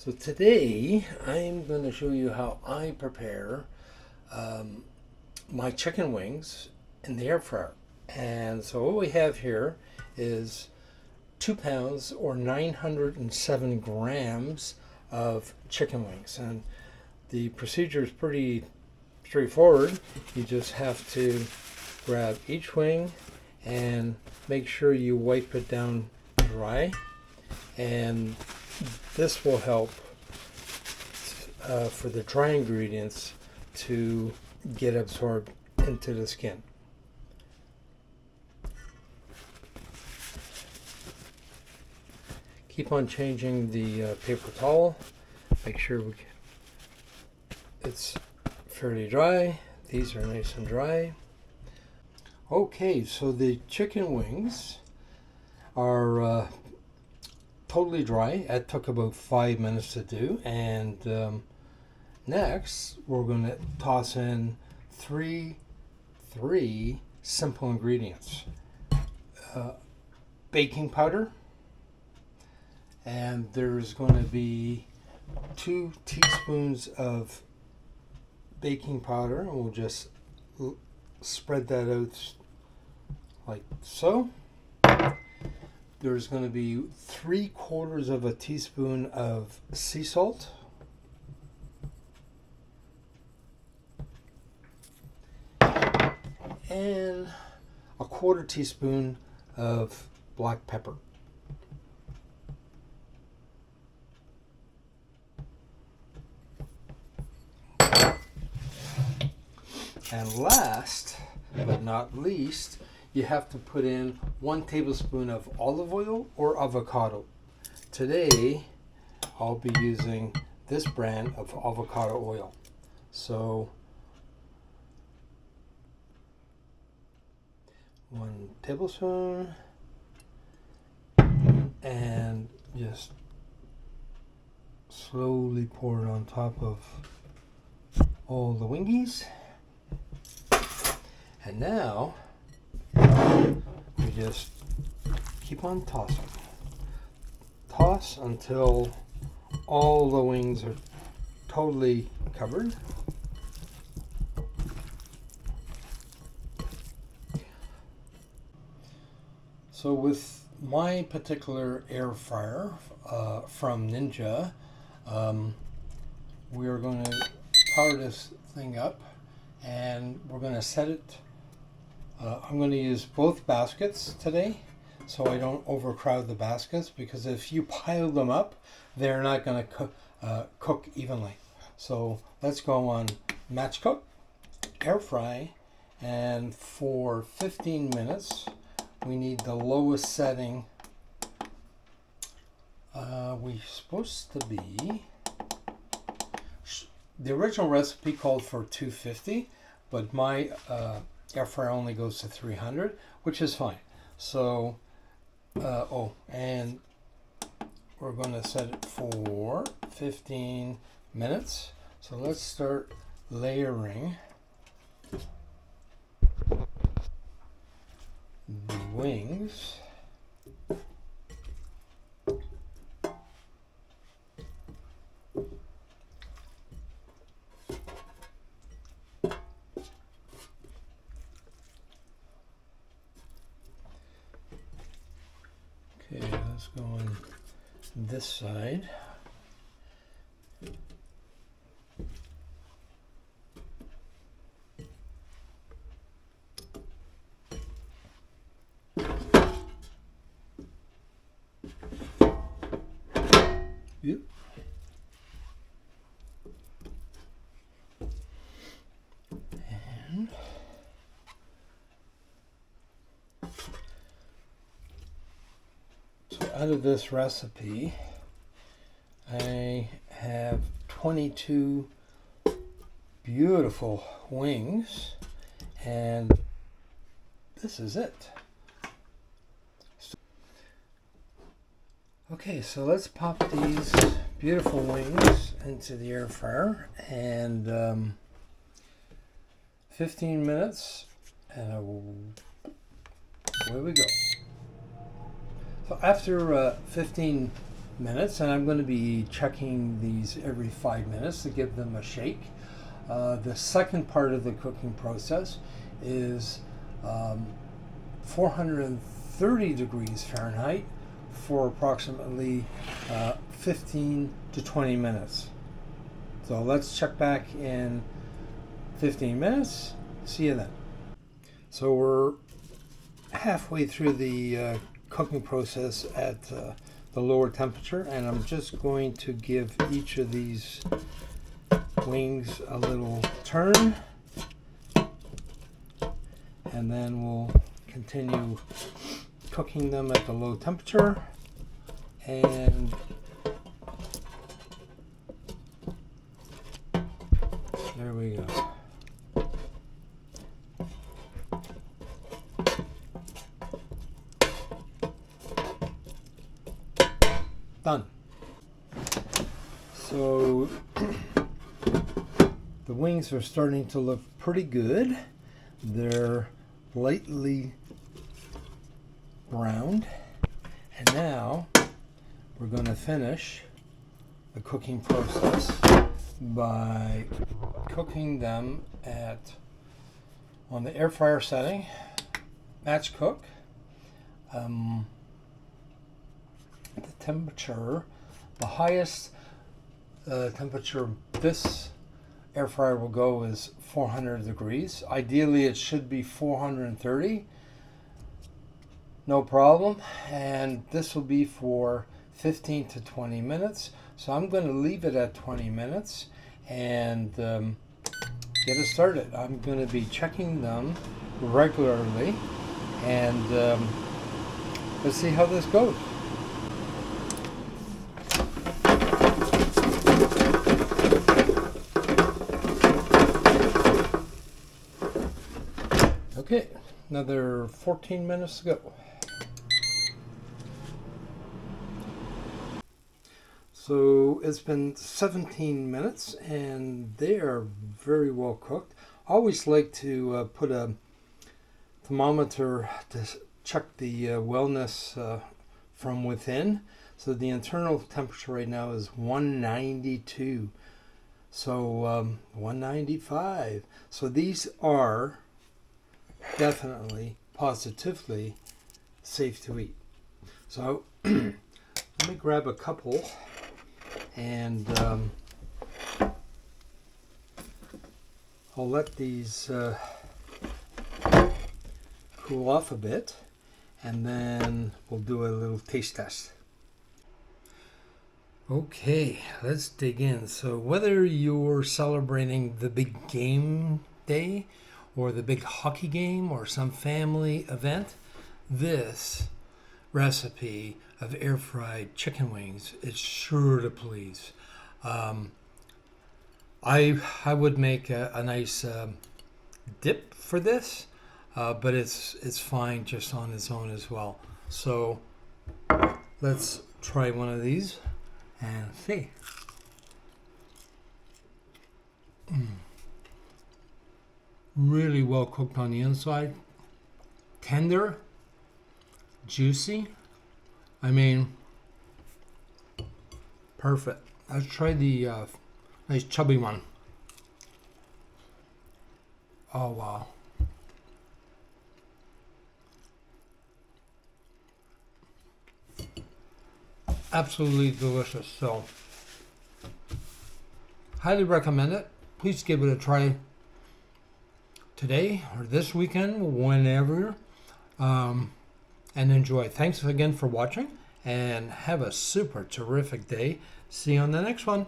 So today I'm going to show you how I prepare my chicken wings in the air fryer. And so what we have here is 2 pounds or 907 grams of chicken wings. And the procedure is pretty straightforward. You just have to grab each wing and make sure you wipe it down dry, and this will help for the dry ingredients to get absorbed into the skin. Keep on changing the paper towel. Make sure it's fairly dry. These are nice and dry. Okay, so the chicken wings are totally dry. It took about 5 minutes to do, and next we're going to toss in three simple ingredients: baking powder, and there's going to be 2 teaspoons of baking powder, and we'll just spread that out like so. There's going to be 3/4 of a teaspoon of sea salt, and a 1/4 teaspoon of black pepper. And last but not least, you have to put in 1 tablespoon of olive oil or avocado. Today, I'll be using this brand of avocado oil. So, 1 tablespoon, and just slowly pour it on top of all the wingies. And now we just keep on tossing. Toss until all the wings are totally covered. So with my particular air fryer from Ninja, we are going to power this thing up, and we're going to set it. I'm going to use both baskets today so I don't overcrowd the baskets, because if you pile them up, they're not going to cook evenly. So let's go on match cook, air fry, and for 15 minutes we need the lowest setting. We're supposed to be, the original recipe called for 250, but my air fryer only goes to 300, which is fine. So, and we're going to set it for 15 minutes. So let's start layering the wings. Okay, let's go on this side. Yep. And so out of this recipe, I have 22 beautiful wings, and this is it. Okay, so let's pop these beautiful wings into the air fryer, and 15 minutes, and away we go. So after 15 minutes, and I'm going to be checking these every 5 minutes to give them a shake. The second part of the cooking process is 430 degrees Fahrenheit for approximately 15 to 20 minutes. So let's check back in 15 minutes. See you then. So we're halfway through the cooking process at the lower temperature, and I'm just going to give each of these wings a little turn, and then we'll continue cooking them at the low temperature. And there we go. Done. So the wings are starting to look pretty good. They're lightly browned. And now we're going to finish the cooking process by cooking them on the air fryer setting, match cook. The temperature, the highest temperature this air fryer will go is 400 degrees. Ideally it should be 430, no problem. And this will be for 15 to 20 minutes. So I'm going to leave it at 20 minutes and get it started. I'm going to be checking them regularly, and let's see how this goes. Okay, another 14 minutes to go. So it's been 17 minutes and they are very well cooked. I always like to put a thermometer to check the wellness from within. So the internal temperature right now is 192. So 195. So these are definitely, positively safe to eat. So let me grab a couple and I'll let these cool off a bit, and then we'll do a little taste test. Okay, let's dig in. So whether you're celebrating the big game day or the big hockey game or some family event, this recipe of air fried chicken wings is sure to please. I would make a nice dip for this, but it's fine just on its own as well. So let's try one of these and see. Really well cooked on the inside, tender, juicy. I mean, perfect. Let's try the nice chubby one. Oh wow. Absolutely delicious. So highly recommend it. Please give it a try today or this weekend, whenever, and enjoy. Thanks again for watching, and have a super terrific day. See you on the next one.